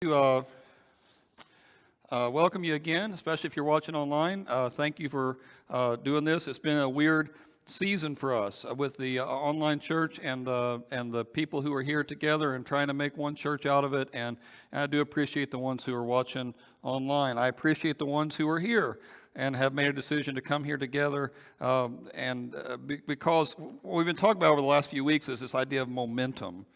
To welcome you again, especially if you're watching online. Thank you for doing this. It's been a weird season for us with the online church and the people who are here together and trying to make one church out of it. And I do appreciate the ones who are watching online. I appreciate the ones who are here and have made a decision to come here together. Because what we've been talking about over the last few weeks is this idea of momentum.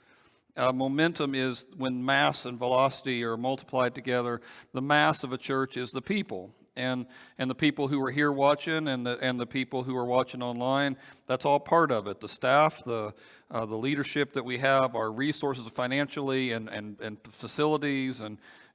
Momentum is when mass and velocity are multiplied together. The mass of a church is the people, and the people who are here watching, and the people who are watching online. That's all part of it. The staff, the leadership that we have, our resources financially, and facilities,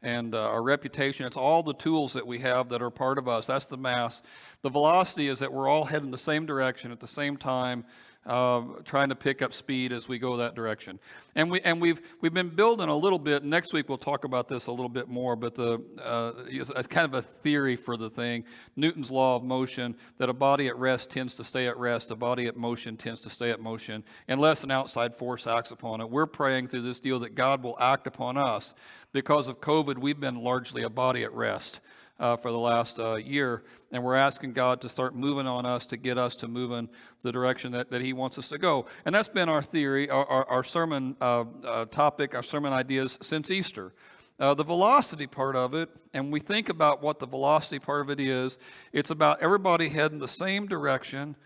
and our reputation. It's all the tools that we have that are part of us. That's the mass. The velocity is that we're all heading the same direction at the same time. Trying to pick up speed as we go that direction, and we've been building a little bit. Next week we'll talk about this a little bit more, but it's kind of a theory for the thing. Newton's law of motion, that a body at rest tends to stay at rest, a body at motion tends to stay at motion, unless an outside force acts upon it. We're praying through this deal that God will act upon us. Because of COVID, we've been largely a body at rest for the last year, and we're asking God to start moving on us to get us to move in the direction that He wants us to go. And that's been our theory, our sermon topic, our sermon ideas since Easter. The velocity part of it, and we think about what the velocity part of it is, it's about everybody heading the same direction,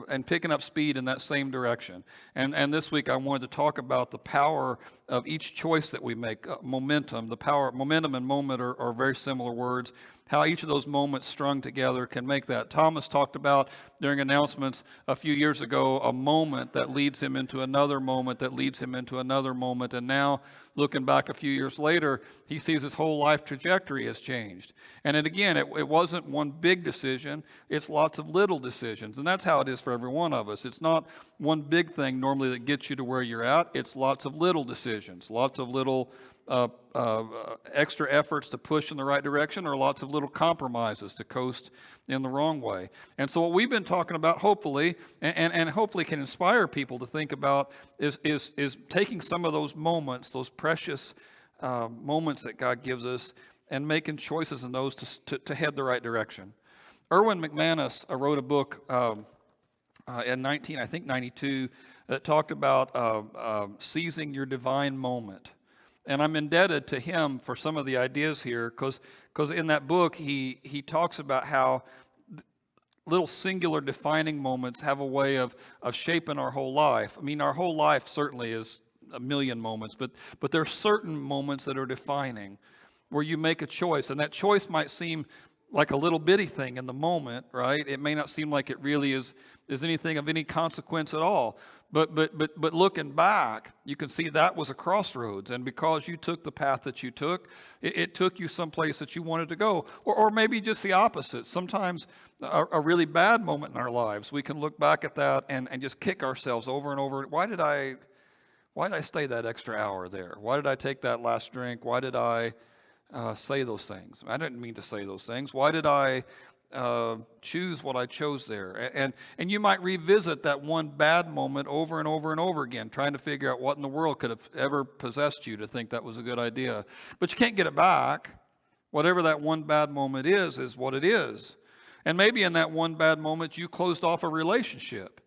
and picking up speed in that same direction. And this week I wanted to talk about the power of each choice that we make. Momentum, the power, momentum and moment are very similar words. How each of those moments strung together can make that. Thomas talked about during announcements a few years ago, a moment that leads him into another moment that leads him into another moment. And now, looking back a few years later, he sees his whole life trajectory has changed. And then again, it wasn't one big decision, it's lots of little decisions. And that's how it is for every one of us. It's not one big thing normally that gets you to where you're at, it's lots of little decisions, lots of little extra efforts to push in the right direction, or lots of little compromises to coast in the wrong way. And so what we've been talking about, hopefully, and hopefully can inspire people to think about, is taking some of those moments, those precious moments that God gives us, and making choices in those to head the right direction. Erwin McManus wrote a book in 1992 that talked about seizing your divine moment. And I'm indebted to him for some of the ideas here, because in that book he talks about how little singular defining moments have a way of shaping our whole life. I mean, our whole life certainly is a million moments, but there are certain moments that are defining, where you make a choice, and that choice might seem like a little bitty thing in the moment, right? It may not seem like it really is anything of any consequence at all. But looking back, you can see that was a crossroads, and because you took the path that you took, it took you someplace that you wanted to go, or maybe just the opposite. Sometimes a really bad moment in our lives, we can look back at that and just kick ourselves over and over. Why did I stay that extra hour there? Why did I take that last drink? Why did I say those things? I didn't mean to say those things. Why did I choose what I chose there? And you might revisit that one bad moment over and over and over again, trying to figure out what in the world could have ever possessed you to think that was a good idea. But you can't get it back. Whatever that one bad moment is what it is. And maybe in that one bad moment you closed off a relationship.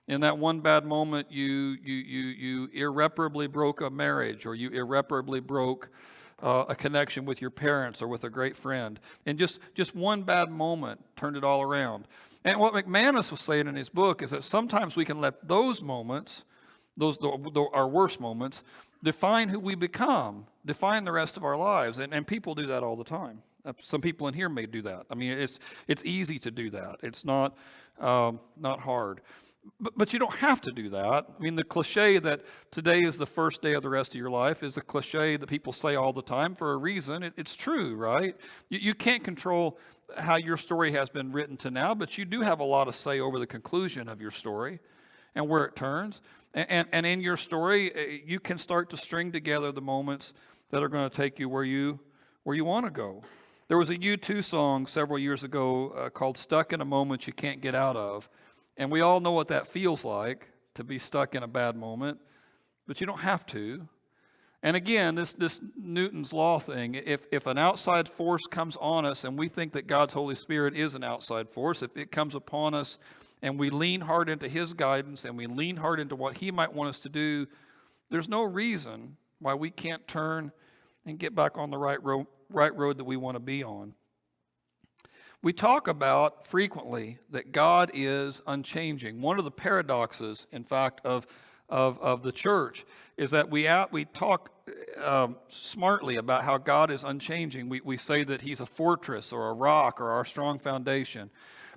In that one bad moment you irreparably broke a marriage, or you irreparably broke a connection with your parents or with a great friend. And just one bad moment turned it all around. And what McManus was saying in his book is that sometimes we can let those moments, our worst moments, define who we become, define the rest of our lives. And people do that all the time. Some people in here may do that. I mean, it's easy to do that. It's not hard. But you don't have to do that. I mean, the cliche that today is the first day of the rest of your life is a cliche that people say all the time for a reason. It's true, right? You can't control how your story has been written to now, but you do have a lot of say over the conclusion of your story and where it turns. And in your story, you can start to string together the moments that are going to take you where you want to go. There was a U2 song several years ago called "Stuck in a Moment You Can't Get Out Of." And we all know what that feels like, to be stuck in a bad moment, but you don't have to. And again, this Newton's law thing, if an outside force comes on us and we think that God's Holy Spirit is an outside force, if it comes upon us and we lean hard into his guidance and we lean hard into what he might want us to do, there's no reason why we can't turn and get back on the right road that we want to be on. We talk about frequently that God is unchanging. One of the paradoxes, in fact, of the church is that we talk smartly about how God is unchanging. We say that he's a fortress or a rock or our strong foundation,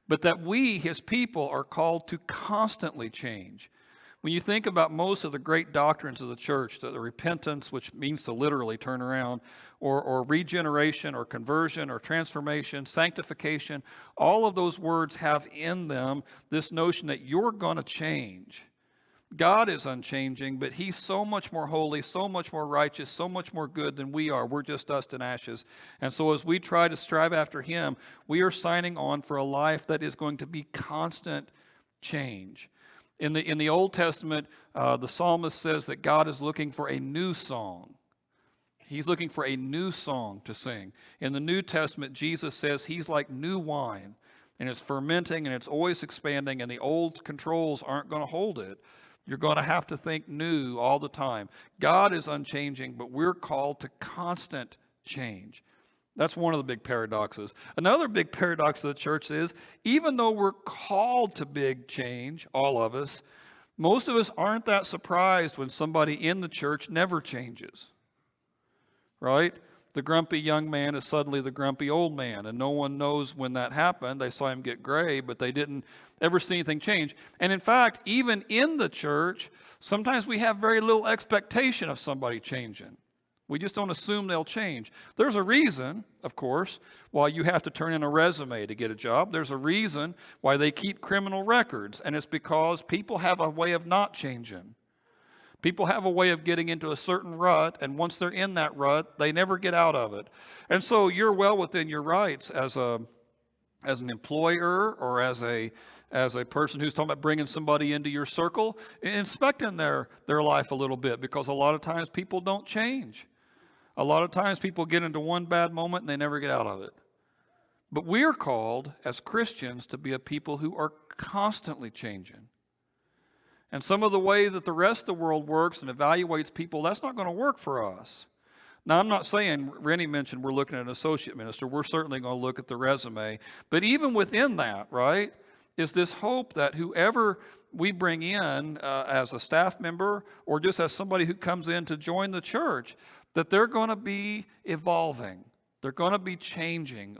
but that we, his people, are called to constantly change. When you think about most of the great doctrines of the church, the repentance, which means to literally turn around, or regeneration, or conversion, or transformation, sanctification, all of those words have in them this notion that you're going to change. God is unchanging, but he's so much more holy, so much more righteous, so much more good than we are. We're just dust and ashes. And so as we try to strive after him, we are signing on for a life that is going to be constant change. In the Old Testament, the psalmist says that God is looking for a new song. He's looking for a new song to sing. In the New Testament, Jesus says he's like new wine, and it's fermenting and it's always expanding, and the old controls aren't going to hold it. You're going to have to think new all the time. God is unchanging, but we're called to constant change. That's one of the big paradoxes. Another big paradox of the church is, even though we're called to big change, all of us, most of us aren't that surprised when somebody in the church never changes. Right? The grumpy young man is suddenly the grumpy old man, and no one knows when that happened. They saw him get gray, but they didn't ever see anything change. And in fact, even in the church, sometimes we have very little expectation of somebody changing. We just don't assume they'll change. There's a reason, of course, why you have to turn in a resume to get a job. There's a reason why they keep criminal records, and it's because people have a way of not changing. People have a way of getting into a certain rut, and once they're in that rut, they never get out of it. And so you're well within your rights as an employer or as a person who's talking about bringing somebody into your circle, inspecting their life a little bit, because a lot of times people don't change. A lot of times people get into one bad moment and they never get out of it. But we're called as Christians to be a people who are constantly changing. And some of the ways that the rest of the world works and evaluates people, that's not going to work for us. Now, I'm not saying, Rennie mentioned we're looking at an associate minister. We're certainly going to look at the resume. But even within that, right, is this hope that whoever we bring in as a staff member or just as somebody who comes in to join the church, that they're going to be evolving. They're going to be changing.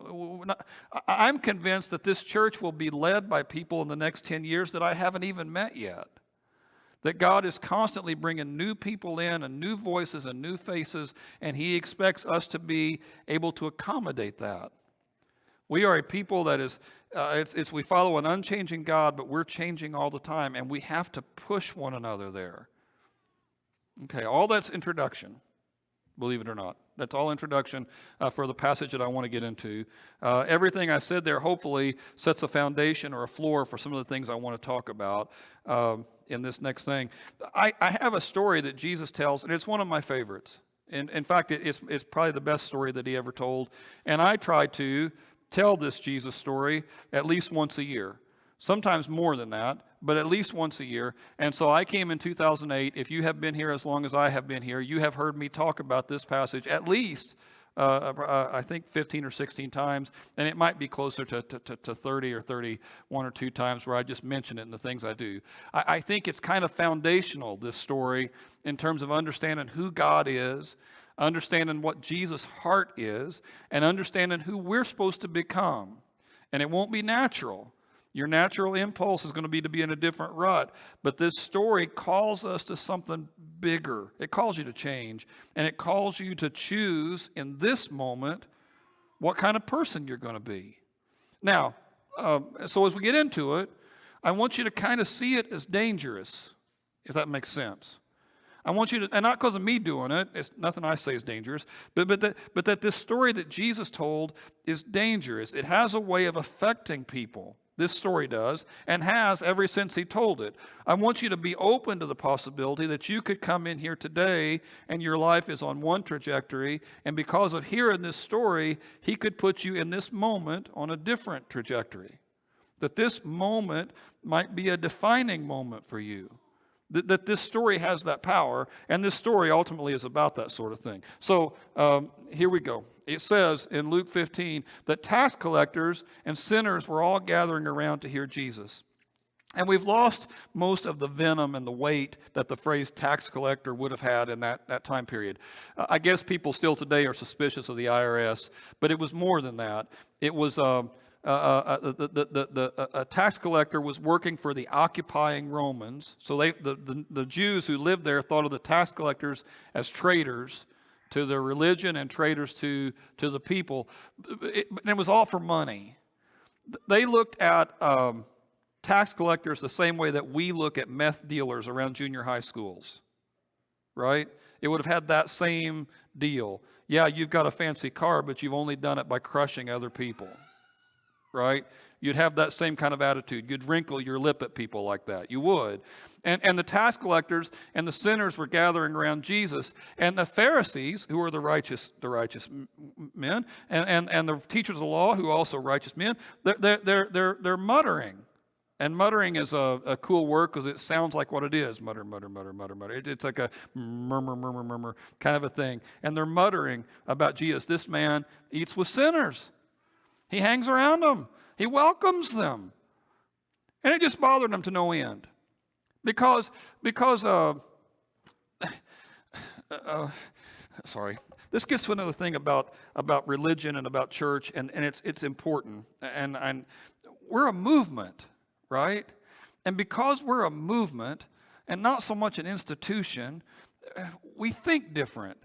I'm convinced that this church will be led by people in the next 10 years that I haven't even met yet. That God is constantly bringing new people in and new voices and new faces, and he expects us to be able to accommodate that. We are a people that is, we follow an unchanging God, but we're changing all the time, and we have to push one another there. Okay, all that's introduction, believe it or not. That's all introduction for the passage that I want to get into. Everything I said there hopefully sets a foundation or a floor for some of the things I want to talk about in this next thing. I have a story that Jesus tells, and it's one of my favorites. In fact, it's probably the best story that he ever told. And I try to tell this Jesus story at least once a year. Sometimes more than that, but at least once a year. And so I came in 2008. If you have been here as long as I have been here, you have heard me talk about this passage at least, I think, 15 or 16 times. And it might be closer to 30 or 31 or 2 times where I just mention it in the things I do. I think it's kind of foundational, this story, in terms of understanding who God is, understanding what Jesus' heart is, and understanding who we're supposed to become. And it won't be natural. Your natural impulse is going to be in a different rut. But this story calls us to something bigger. It calls you to change. And it calls you to choose in this moment what kind of person you're going to be. Now, so as we get into it, I want you to kind of see it as dangerous, if that makes sense. I want you to, and not because of me doing it, it's nothing I say is dangerous, but that this story that Jesus told is dangerous. It has a way of affecting people This story does, and has ever since he told it. I want you to be open to the possibility that you could come in here today and your life is on one trajectory, and because of hearing this story, he could put you in this moment on a different trajectory. That this moment might be a defining moment for you. That this story has that power, and this story ultimately is about that sort of thing. So here we go. It says in Luke 15 that tax collectors and sinners were all gathering around to hear Jesus. And we've lost most of the venom and the weight that the phrase tax collector would have had in that time period. I guess people still today are suspicious of the IRS, but it was more than that. It was a tax collector was working for the occupying Romans. So the Jews who lived there thought of the tax collectors as traitors to their religion and traitors to the people. It was all for money. They looked at tax collectors the same way that we look at meth dealers around junior high schools, right? It would have had that same deal. Yeah, you've got a fancy car, but you've only done it by crushing other people, right? You'd have that same kind of attitude. You'd wrinkle your lip at people like that. You would. And the tax collectors and the sinners were gathering around Jesus. And the Pharisees, who were the righteous men, and the teachers of the law, who are also righteous men, they're muttering. And muttering is a cool word because it sounds like what it is. Mutter, mutter, mutter, mutter, mutter. It's like a murmur, murmur, murmur kind of a thing. And they're muttering about Jesus. This man eats with sinners. He hangs around them. He welcomes them. And it just bothered them to no end. Because sorry. This gets to another thing about religion and about church, and it's important. And we're a movement, right? And because we're a movement and not so much an institution, we think different.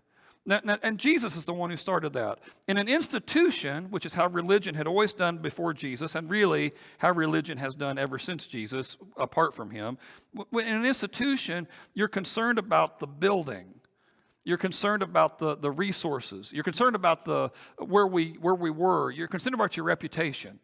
And Jesus is the one who started that. In an institution, which is how religion had always done before Jesus, and really how religion has done ever since Jesus, apart from him, in an institution, you're concerned about the building. You're concerned about the resources. You're concerned about where we were. You're concerned about your reputation.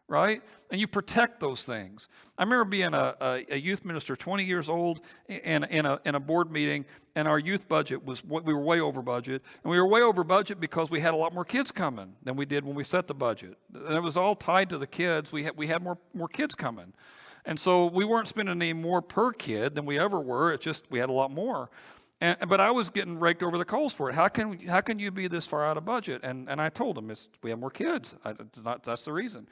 Right? And you protect those things. I remember being a youth minister, 20 years old, in a board meeting, and our youth budget we were way over budget. And we were way over budget because we had a lot more kids coming than we did when we set the budget. And it was all tied to the kids. We had more kids coming. And so we weren't spending any more per kid than we ever were. It's just we had a lot more. But I was getting raked over the coals for it. How can you be this far out of budget? And I told them, we have more kids. That's the reason.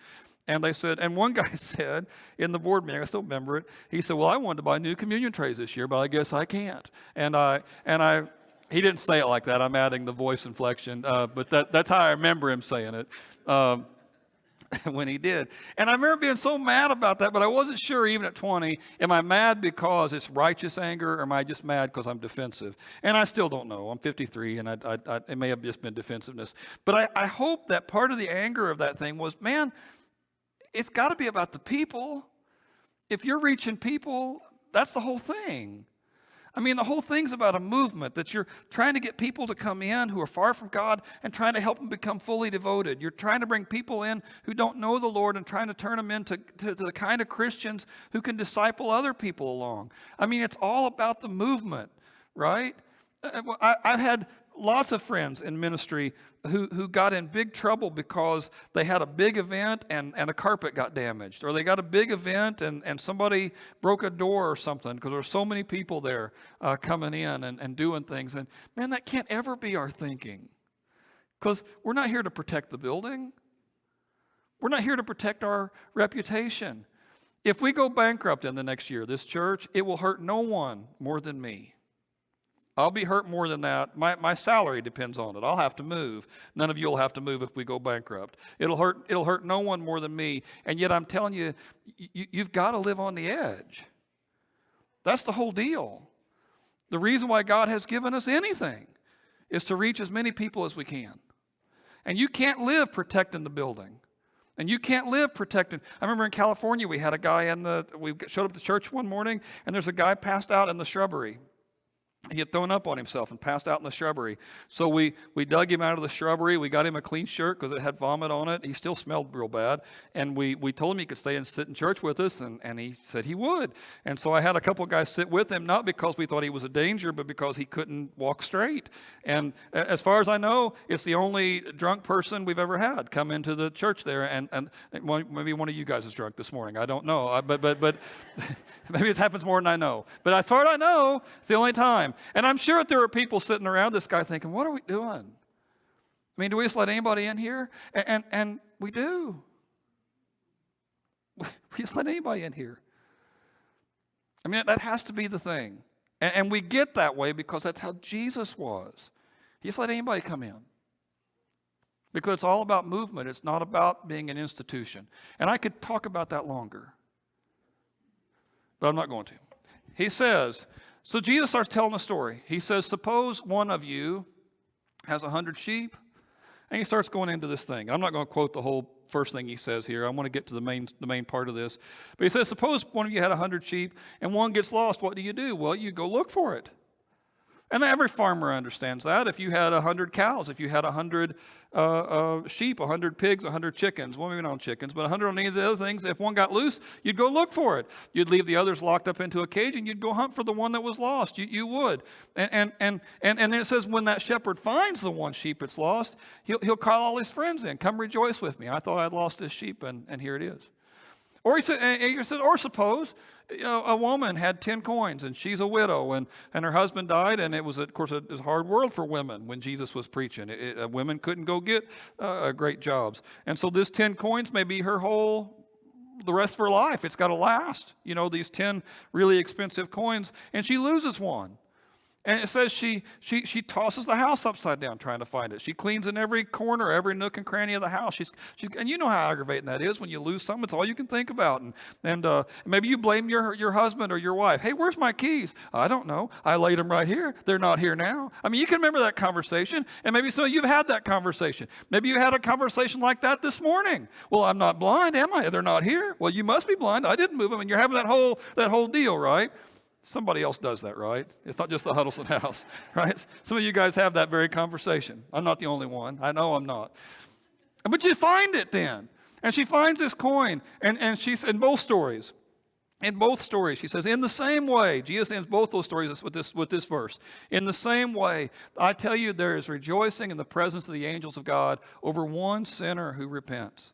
And they said, and one guy said in the board meeting, I still remember it, he said, well, I wanted to buy new communion trays this year, but I guess I can't. He didn't say it like that. I'm adding the voice inflection, but that's how I remember him saying it when he did. And I remember being so mad about that, but I wasn't sure even at 20, am I mad because it's righteous anger, or am I just mad because I'm defensive? And I still don't know. I'm 53, and it may have just been defensiveness. But I hope that part of the anger of that thing was, man, it's got to be about the people. If you're reaching people, that's the whole thing. I mean, the whole thing's about a movement that you're trying to get people to come in who are far from God and trying to help them become fully devoted. You're trying to bring people in who don't know the Lord and trying to turn them into the kind of Christians who can disciple other people along. I mean, it's all about the movement, right? I've had lots of friends in ministry who got in big trouble because they had a big event and a carpet got damaged, or they got a big event and somebody broke a door or something because there were so many people there coming in and doing things. And man, that can't ever be our thinking, because we're not here to protect the building. We're not here to protect our reputation. If we go bankrupt in the next year, this church, it will hurt no one more than me. I'll be hurt more than that. My salary depends on it. I'll have to move. None of you will have to move if we go bankrupt. It'll hurt no one more than me. And yet I'm telling you, you've got to live on the edge. That's the whole deal. The reason why God has given us anything is to reach as many people as we can. And you can't live protecting the building. And you can't live protecting. I remember in California, we had a guy we showed up to church one morning, and there's a guy passed out in the shrubbery. He had thrown up on himself and passed out in the shrubbery. So we dug him out of the shrubbery. We got him a clean shirt because it had vomit on it. He still smelled real bad. And we told him he could stay and sit in church with us, and he said he would. And so I had a couple guys sit with him, not because we thought he was a danger, but because he couldn't walk straight. And as far as I know, it's the only drunk person we've ever had come into the church there. And maybe one of you guys is drunk this morning. I don't know. But maybe it happens more than I know. But as far as I know, it's the only time. And I'm sure that there are people sitting around this guy thinking, what are we doing? I mean, do we just let anybody in here? And we do. We just let anybody in here. I mean, that has to be the thing. And we get that way because that's how Jesus was. He just let anybody come in. Because it's all about movement. It's not about being an institution. And I could talk about that longer. But I'm not going to. He says, so Jesus starts telling a story. He says, suppose one of you has 100 sheep, and he starts going into this thing. I'm not going to quote the whole first thing he says here. I want to get to the main part of this. But he says, suppose one of you had 100 sheep, and one gets lost. What do? Well, you go look for it. And every farmer understands that. If you had 100 cows, if you had 100 sheep, 100 pigs, 100 chickens, well, maybe not chickens, but 100 on any of the other things, if one got loose, you'd go look for it. You'd leave the others locked up into a cage, and you'd go hunt for the one that was lost. You would. And then it says when that shepherd finds the one sheep that's lost, he'll call all his friends in. Come rejoice with me. I thought I'd lost this sheep, and here it is. Or he said, or suppose a woman had 10 coins and she's a widow and her husband died, and it was, of course, a hard world for women when Jesus was preaching. Women couldn't go get great jobs. And so this 10 coins may be the rest of her life. It's got to last, these 10 really expensive coins, and she loses one. And it says she tosses the house upside down trying to find it. She cleans in every corner, every nook and cranny of the house. And you know how aggravating that is when you lose something. It's all you can think about. And maybe you blame your husband or your wife. Hey, where's my keys? I don't know. I laid them right here. They're not here now. I mean, you can remember that conversation. And maybe some of you have had that conversation. Maybe you had a conversation like that this morning. Well, I'm not blind, am I? They're not here. Well, you must be blind. I didn't move them. And you're having that whole deal, right? Somebody else does that, right? It's not just the Huddleston house, right? Some of you guys have that very conversation. I'm not the only one. I know I'm not. But you find it then. And she finds this coin, and she's in both stories. In both stories, she says, in the same way, Jesus ends both those stories with this verse. In the same way, I tell you, there is rejoicing in the presence of the angels of God over one sinner who repents.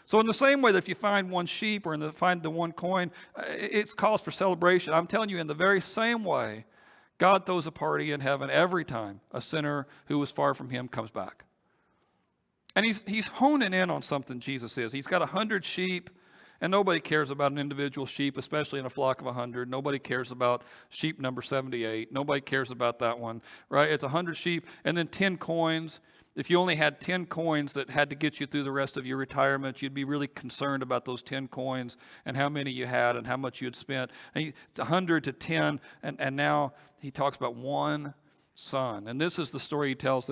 So in the same way that if you find one sheep or find the one coin, it's cause for celebration. I'm telling you, in the very same way, God throws a party in heaven every time a sinner who was far from him comes back. And he's honing in on something, Jesus is. He's got 100 sheep, and nobody cares about an individual sheep, especially in a flock of 100. Nobody cares about sheep number 78. Nobody cares about that one, right? It's 100 sheep and then 10 coins. If you only had 10 coins that had to get you through the rest of your retirement, you'd be really concerned about those 10 coins and how many you had and how much you had spent. And it's 100 to 10, and now he talks about one son. And this is the story he tells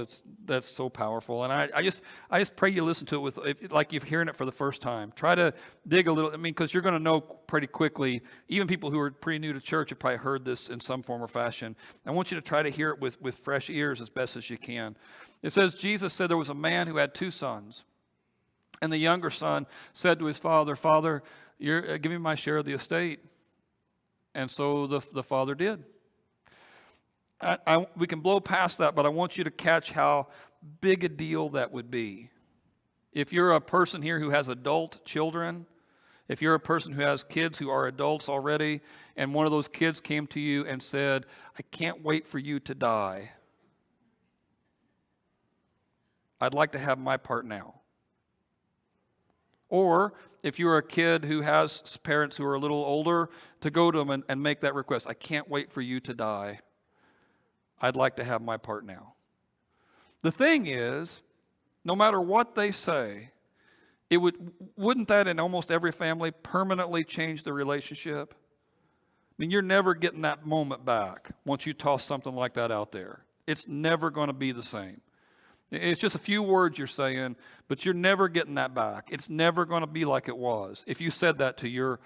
that's so powerful. And I just pray you listen to it like you're hearing it for the first time. Try to dig a little, because you're going to know pretty quickly. Even people who are pretty new to church have probably heard this in some form or fashion. I want you to try to hear it with fresh ears as best as you can. It says, Jesus said there was a man who had 2 sons. And the younger son said to his father, Father, give me my share of the estate. And so the father did. We can blow past that, but I want you to catch how big a deal that would be. If you're a person here who has adult children, if you're a person who has kids who are adults already, and one of those kids came to you and said, I can't wait for you to die. I'd like to have my part now. Or if you're a kid who has parents who are a little older, to go to them and make that request. I can't wait for you to die. I'd like to have my part now. The thing is, no matter what they say, wouldn't that in almost every family permanently change the relationship? I mean, you're never getting that moment back once you toss something like that out there. It's never going to be the same. It's just a few words you're saying, but you're never getting that back. It's never going to be like it was. If you said that to your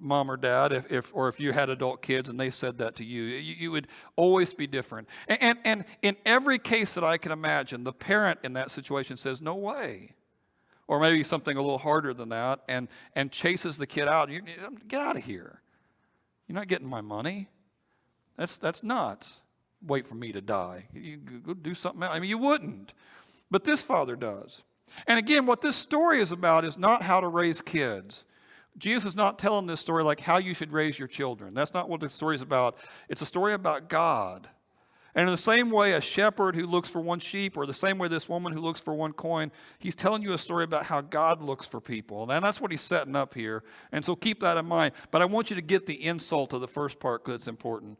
mom or dad, if you had adult kids and they said that to you. You would always be different. And in every case that I can imagine, the parent in that situation says, no way. Or maybe something a little harder than that, and chases the kid out. Get out of here. You're not getting my money. That's nuts. Wait for me to die. You go do something else. I mean, you wouldn't. But this father does. And again, what this story is about is not how to raise kids. Jesus is not telling this story like how you should raise your children. That's not what the story is about. It's a story about God. And in the same way, a shepherd who looks for one sheep, or the same way this woman who looks for one coin, he's telling you a story about how God looks for people. And that's what he's setting up here. And so keep that in mind. But I want you to get the insult of the first part because it's important.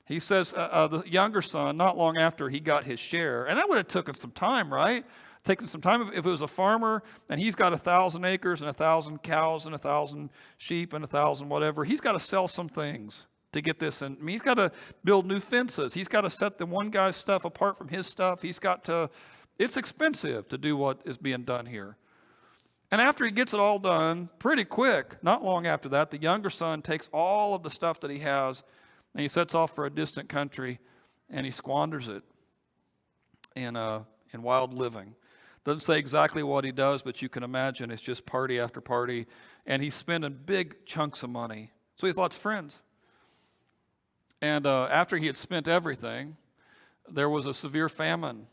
He says the younger son, not long after he got his share, and that would have taken some time, right? Taken some time. If it was a farmer and he's got 1,000 acres and 1,000 cows and 1,000 sheep and 1,000 whatever, he's got to sell some things to get this in. I mean, he's got to build new fences. He's got to set the one guy's stuff apart from his stuff. It's expensive to do what is being done here. And after he gets it all done, pretty quick, not long after that, the younger son takes all of the stuff that he has and he sets off for a distant country and he squanders it in wild living. Doesn't say exactly what he does, but you can imagine it's just party after party. And he's spending big chunks of money. So he has lots of friends. And after he had spent everything, there was a severe famine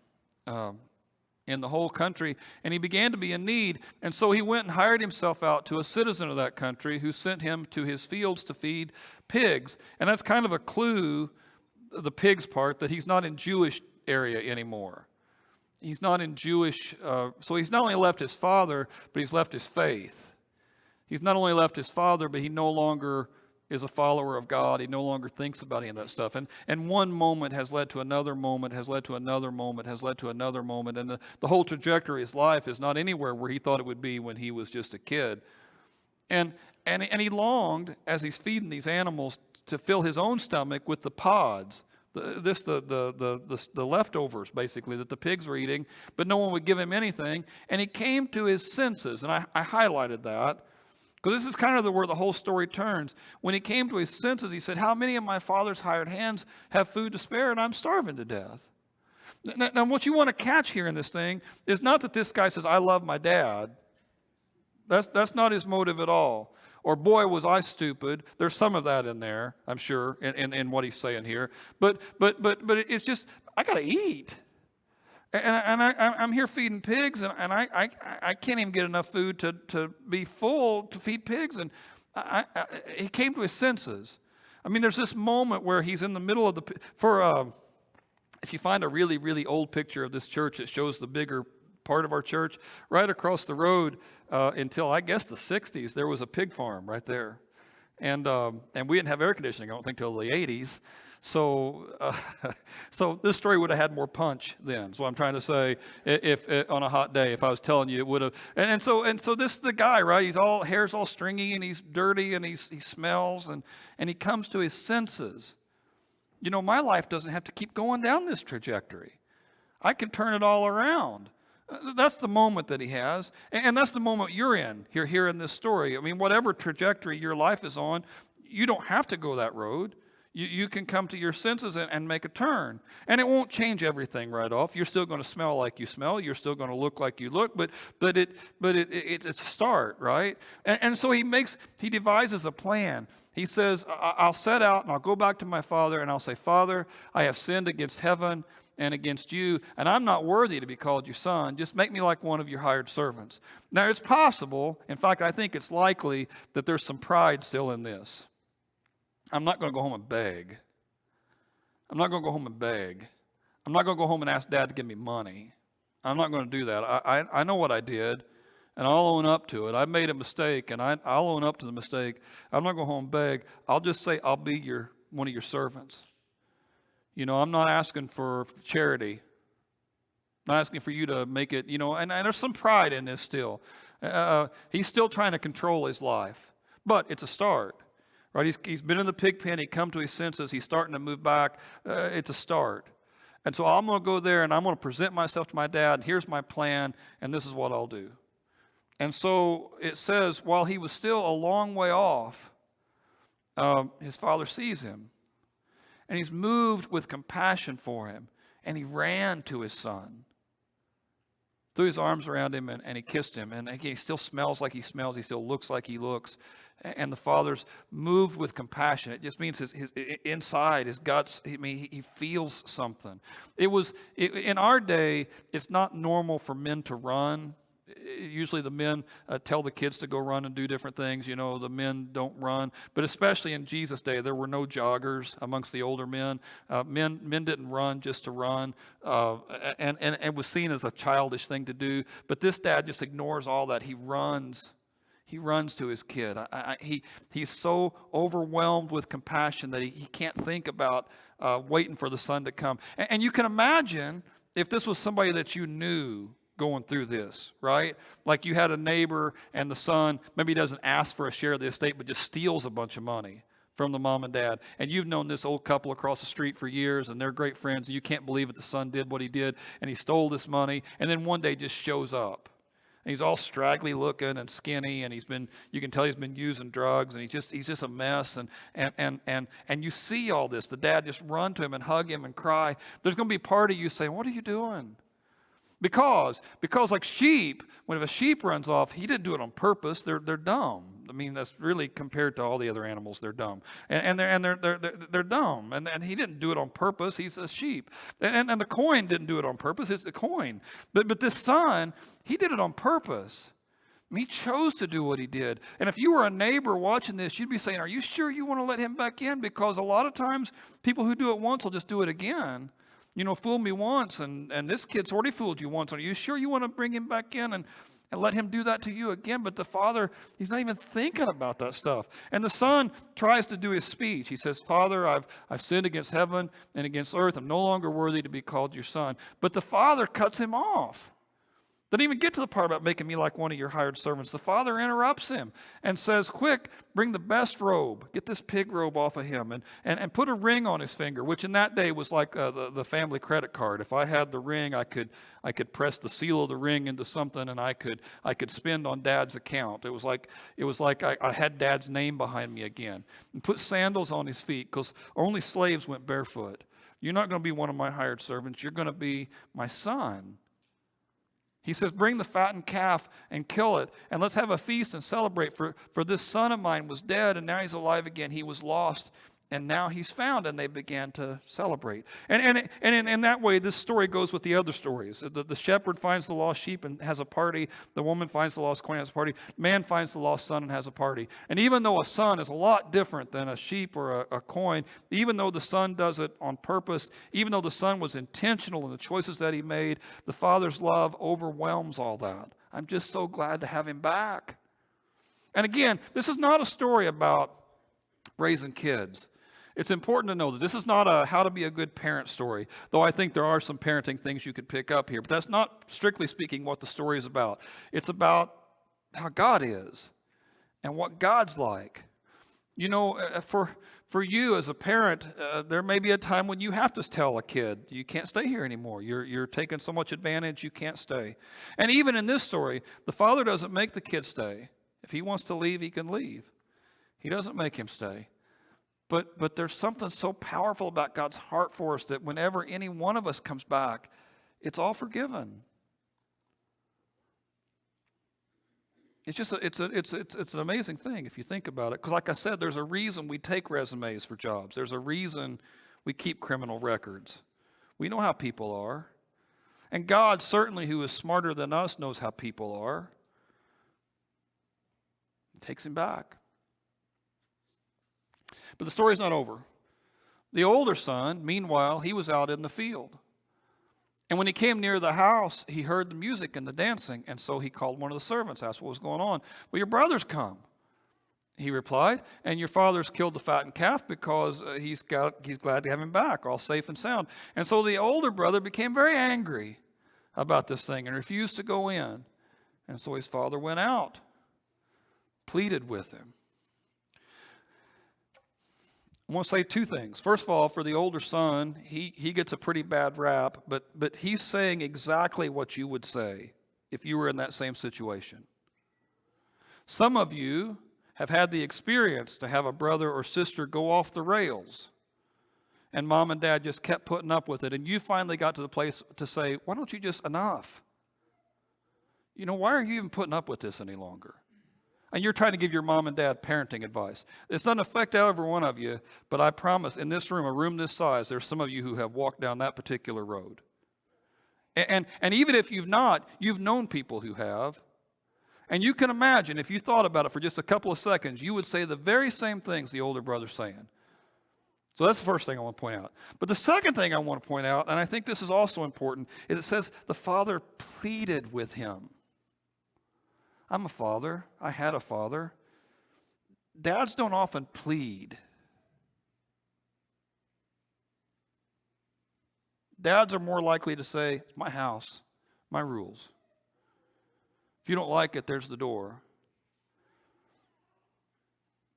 in the whole country, and he began to be in need. And so he went and hired himself out to a citizen of that country who sent him to his fields to feed pigs. And that's kind of a clue, the pigs part, that he's not in Jewish area anymore. He's not in Jewish, so he's not only left his father, but he's left his faith. He's not only left his father, but he no longer is a follower of God. He no longer thinks about any of that stuff. And one moment has led to another moment, has led to another moment, has led to another moment. And the whole trajectory of his life is not anywhere where he thought it would be when he was just a kid. And he longed, as he's feeding these animals, to fill his own stomach with the pods, the leftovers, basically, that the pigs were eating, but no one would give him anything. And he came to his senses, and I highlighted that, because this is kind of where the whole story turns. When he came to his senses, he said, how many of my father's hired hands have food to spare, and I'm starving to death? Now, what you want to catch here in this thing is not that this guy says, I love my dad. That's not his motive at all. Or, boy, was I stupid. There's some of that in there, I'm sure, in what he's saying here. But it's just, I got to eat. And I'm here feeding pigs, and I can't even get enough food to be full to feed pigs. And he came to his senses. I mean, there's this moment where he's in the middle of if you find a really, really old picture of this church, it shows the bigger part of our church. Right across the road until, I guess, the 60s, there was a pig farm right there. And we didn't have air conditioning, I don't think, till the 80s. So this story would have had more punch then. So I'm trying to say, if on a hot day, if I was telling you, it would have. And so this is the guy, right? Hair's all stringy, and he's dirty, and he smells, and he comes to his senses. You know, my life doesn't have to keep going down this trajectory. I can turn it all around. That's the moment that he has, and that's the moment you're in here in this story. I mean, whatever trajectory your life is on, you don't have to go that road. You can come to your senses and make a turn. And it won't change everything right off. You're still going to smell like you smell. You're still going to look like you look. But it's a start, right? And so he devises a plan. He says, I'll set out and I'll go back to my father and I'll say, Father, I have sinned against heaven and against you, and I'm not worthy to be called your son. Just make me like one of your hired servants. Now, it's possible, in fact, I think it's likely that there's some pride still in this. I'm not going to go home and beg. I'm not going to go home and beg. I'm not going to go home and ask Dad to give me money. I'm not going to do that. I know what I did, and I'll own up to it. I made a mistake, and I'll own up to the mistake. I'm not going to go home and beg. I'll just say I'll be one of your servants. You know, I'm not asking for charity. I'm not asking for you to make it, and there's some pride in this still. He's still trying to control his life, but it's a start. Right, he's been in the pig pen. He come to his senses. He's starting to move back. It's a start. And so I'm going to go there, and I'm going to present myself to my dad. And here's my plan, and this is what I'll do. And so it says, while he was still a long way off, his father sees him, and he's moved with compassion for him, and he ran to his son, threw his arms around him, and he kissed him. And again, he still smells like he smells. He still looks like he looks. And the father's moved with compassion. It just means his inside, his guts, he feels something. In our day, it's not normal for men to run. Usually the men tell the kids to go run and do different things. You know, the men don't run. But especially in Jesus' day, there were no joggers amongst the older men. Men didn't run just to run, and was seen as a childish thing to do. But this dad just ignores all that. He runs. He runs to his kid. He's so overwhelmed with compassion that he can't think about waiting for the son to come. And you can imagine if this was somebody that you knew going through this, right? Like you had a neighbor and the son, maybe he doesn't ask for a share of the estate, but just steals a bunch of money from the mom and dad. And you've known this old couple across the street for years, and they're great friends, and you can't believe that the son did what he did, and he stole this money, and then one day just shows up. And he's all straggly looking and skinny, and you can tell he's been using drugs, and he's just a mess. And you see all this. The dad just run to him and hug him and cry. There's going to be a part of you saying, "What are you doing?" Because like sheep, when if a sheep runs off, he didn't do it on purpose. They're dumb. I mean, that's really compared to all the other animals. They're dumb, and they're dumb. And he didn't do it on purpose. He's a sheep, and the coin didn't do it on purpose. It's a coin. But this son, he did it on purpose. He chose to do what he did. And if you were a neighbor watching this, you'd be saying, "Are you sure you want to let him back in?" Because a lot of times, people who do it once will just do it again. You know, fool me once, and this kid's already fooled you once. Are you sure you want to bring him back in and let him do that to you again? But the father, he's not even thinking about that stuff. And the son tries to do his speech. He says, "Father, I've sinned against heaven and against earth. I'm no longer worthy to be called your son." But the father cuts him off. Doesn't even get to the part about making me like one of your hired servants. The father interrupts him and says, "Quick, bring the best robe. Get this pig robe off of him and put a ring on his finger," which in that day was like the family credit card. If I had the ring, I could press the seal of the ring into something, and I could spend on Dad's account. It was like I had Dad's name behind me again. And put sandals on his feet, because only slaves went barefoot. You're not going to be one of my hired servants. You're going to be my son. He says, "Bring the fattened calf and kill it, and let's have a feast and celebrate. For this son of mine was dead, and now he's alive again. He was lost, and now he's found." And they began to celebrate. And in that way, this story goes with the other stories. The shepherd finds the lost sheep and has a party. The woman finds the lost coin and has a party. Man finds the lost son and has a party. And even though a son is a lot different than a sheep or a coin, even though the son does it on purpose, even though the son was intentional in the choices that he made, the father's love overwhelms all that. I'm just so glad to have him back. And again, this is not a story about raising kids. It's important to know that this is not a how to be a good parent story, though I think there are some parenting things you could pick up here. But that's not, strictly speaking, what the story is about. It's about how God is and what God's like. You know, for you as a parent, there may be a time when you have to tell a kid, "You can't stay here anymore. You're taking so much advantage, you can't stay." And even in this story, the father doesn't make the kid stay. If he wants to leave, he can leave. He doesn't make him stay. But there's something so powerful about God's heart for us that whenever any one of us comes back, it's all forgiven. It's just it's an amazing thing if you think about it. Because like I said, there's a reason we take resumes for jobs. There's a reason we keep criminal records. We know how people are. And God, certainly, who is smarter than us, knows how people are. He takes him back. But the story's not over. The older son, meanwhile, he was out in the field. And when he came near the house, he heard the music and the dancing. And so he called one of the servants, asked what was going on. "Well, your brother's come," he replied, "and your father's killed the fattened calf because he's glad to have him back, all safe and sound." And so the older brother became very angry about this thing and refused to go in. And so his father went out, pleaded with him. I want to say two things. First of all, for the older son, he gets a pretty bad rap, but he's saying exactly what you would say if you were in that same situation. Some of you have had the experience to have a brother or sister go off the rails, and mom and dad just kept putting up with it, and you finally got to the place to say, why don't you just, enough? Why are you even putting up with this any longer? And you're trying to give your mom and dad parenting advice. It's not affect every one of you, but I promise in this room, a room this size, there's some of you who have walked down that particular road. And even if you've not, you've known people who have. And you can imagine, if you thought about it for just a couple of seconds, you would say the very same things the older brother's saying. So that's the first thing I want to point out. But the second thing I want to point out, and I think this is also important, is it says the father pleaded with him. I'm a father. I had a father. Dads don't often plead. Dads are more likely to say, it's my house, my rules. If you don't like it, there's the door.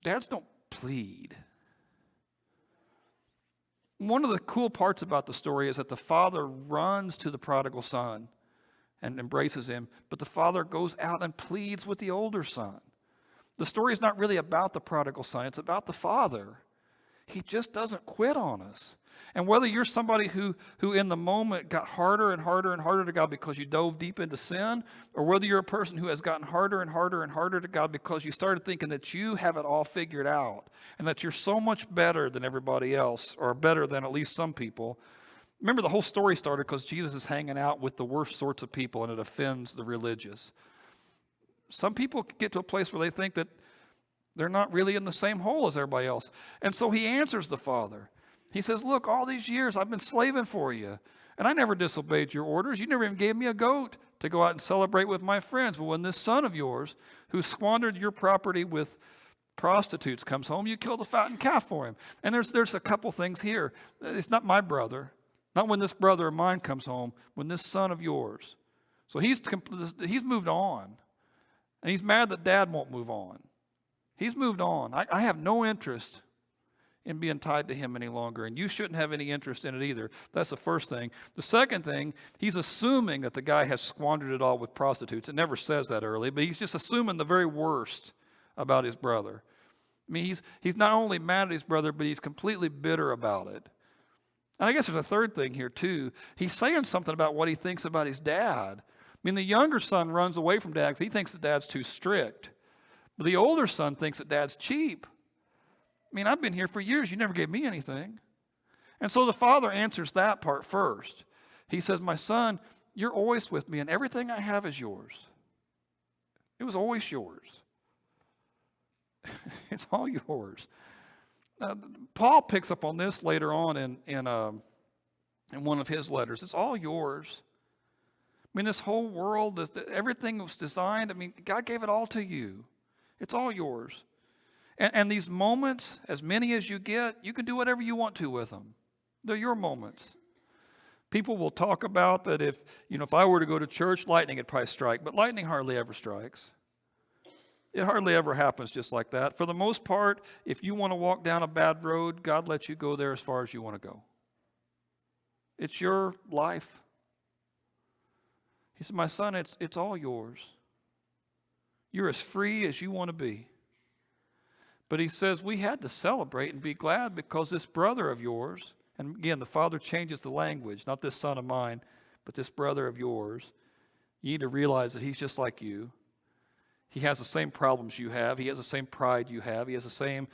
Dads don't plead. One of the cool parts about the story is that the father runs to the prodigal son and embraces him, but the father goes out and pleads with the older son. The story is not really about the prodigal son, it's about the father. He just doesn't quit on us. And whether you're somebody who in the moment got harder and harder and harder to God because you dove deep into sin, or whether you're a person who has gotten harder and harder and harder to God because you started thinking that you have it all figured out and that you're so much better than everybody else, or better than at least some people. Remember, the whole story started because Jesus is hanging out with the worst sorts of people, and it offends the religious. Some people get to a place where they think that they're not really in the same hole as everybody else. And so he answers the father. He says, look, all these years I've been slaving for you, and I never disobeyed your orders. You never even gave me a goat to go out and celebrate with my friends. But when this son of yours, who squandered your property with prostitutes, comes home, you killed a fattened calf for him. And there's a couple things here. It's not my brother. Not when this brother of mine comes home, when this son of yours. So he's moved on. And he's mad that dad won't move on. He's moved on. I have no interest in being tied to him any longer, and you shouldn't have any interest in it either. That's the first thing. The second thing, he's assuming that the guy has squandered it all with prostitutes. It never says that early, but he's just assuming the very worst about his brother. I mean, he's not only mad at his brother, but he's completely bitter about it. And I guess there's a third thing here too. He's saying something about what he thinks about his dad. I mean, the younger son runs away from dad because he thinks that dad's too strict. But the older son thinks that dad's cheap. I mean, I've been here for years. You never gave me anything. And so the father answers that part first. He says, my son, you're always with me, and everything I have is yours. It was always yours. It's all yours. Paul picks up on this later on in one of his letters. It's all yours. I mean, this whole world, everything was designed. I mean, God gave it all to you. It's all yours. And these moments, as many as you get, you can do whatever you want to with them. They're your moments. People will talk about that if I were to go to church, lightning would probably strike, but lightning hardly ever strikes. It hardly ever happens just like that. For the most part, if you want to walk down a bad road, God lets you go there as far as you want to go. It's your life. He said, my son, it's all yours. You're as free as you want to be. But he says we had to celebrate and be glad because this brother of yours, and again, the father changes the language, not this son of mine, but this brother of yours. You need to realize that he's just like you. He has the same problems you have. He has the same pride you have. He has the same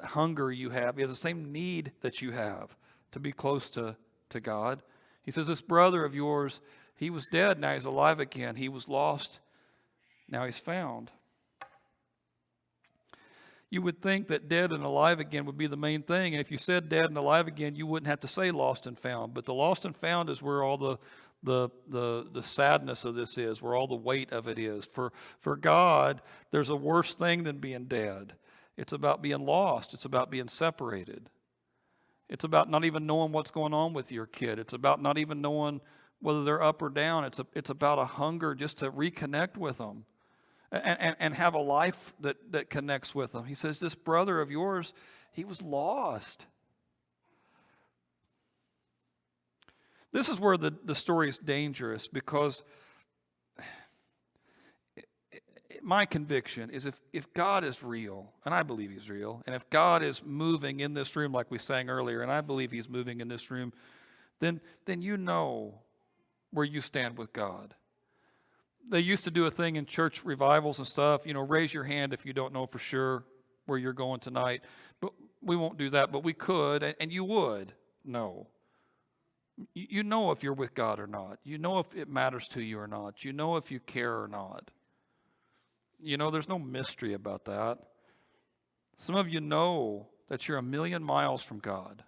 hunger you have. He has the same need that you have to be close to God. He says, this brother of yours, he was dead, now he's alive again. He was lost, now he's found. You would think that dead and alive again would be the main thing. And if you said dead and alive again, you wouldn't have to say lost and found. But the lost and found is where all the sadness of this is, where all the weight of it is. For God, there's a worse thing than being dead. It's about being lost. It's about being separated. It's about not even knowing what's going on with your kid. It's about not even knowing whether they're up or down. It's about a hunger just to reconnect with them and have a life that connects with them. He says, this brother of yours, he was lost. This is where the story is dangerous because my conviction is if God is real, and I believe he's real, and if God is moving in this room like we sang earlier, and I believe he's moving in this room, then you know where you stand with God. They used to do a thing in church revivals and stuff, raise your hand if you don't know for sure where you're going tonight. But we won't do that, but we could, and you would know. You know if you're with God or not. You know if it matters to you or not. You know if you care or not. There's no mystery about that. Some of you know that you're a million miles from God.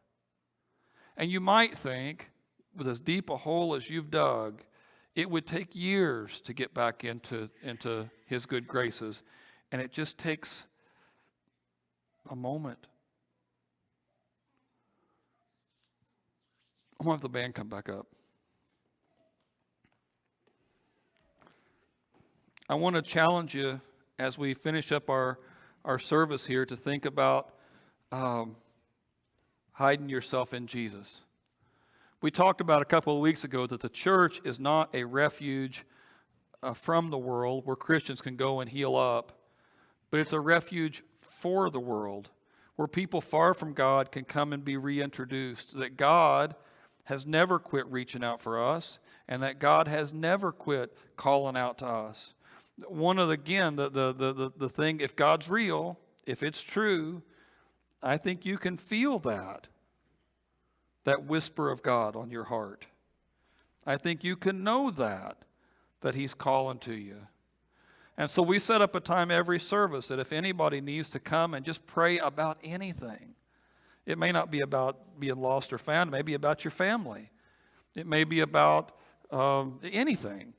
And you might think, with as deep a hole as you've dug, it would take years to get back into his good graces. And it just takes a moment. I'm going to have the band come back up. I want to challenge you as we finish up our service here to think about hiding yourself in Jesus. We talked about a couple of weeks ago that the church is not a refuge from the world where Christians can go and heal up, but it's a refuge for the world where people far from God can come and be reintroduced, that God has never quit reaching out for us, and that God has never quit calling out to us. One of the thing, if God's real, if it's true, I think you can feel that whisper of God on your heart. I think you can know that he's calling to you. And so we set up a time every service that if anybody needs to come and just pray about anything, it may not be about being lost or found, it may be about your family. It may be about anything.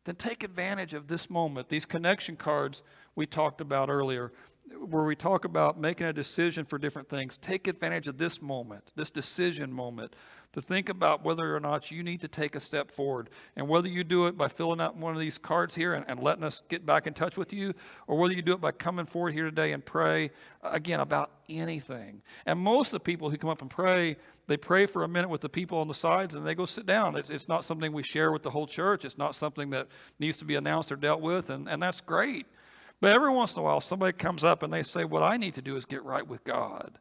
Then take advantage of this moment. These connection cards we talked about earlier, where we talk about making a decision for different things. Take advantage of this moment, this decision moment, to think about whether or not you need to take a step forward. And whether you do it by filling out one of these cards here and letting us get back in touch with you, or whether you do it by coming forward here today and pray, again, about anything. And most of the people who come up and pray, they pray for a minute with the people on the sides and they go sit down. It's not something we share with the whole church. It's not something that needs to be announced or dealt with, and that's great. But every once in a while, somebody comes up and they say, what I need to do is get right with God.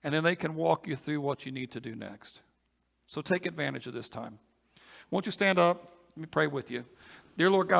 And then they can walk you through what you need to do next. So take advantage of this time. Won't you stand up? Let me pray with you. Dear Lord God,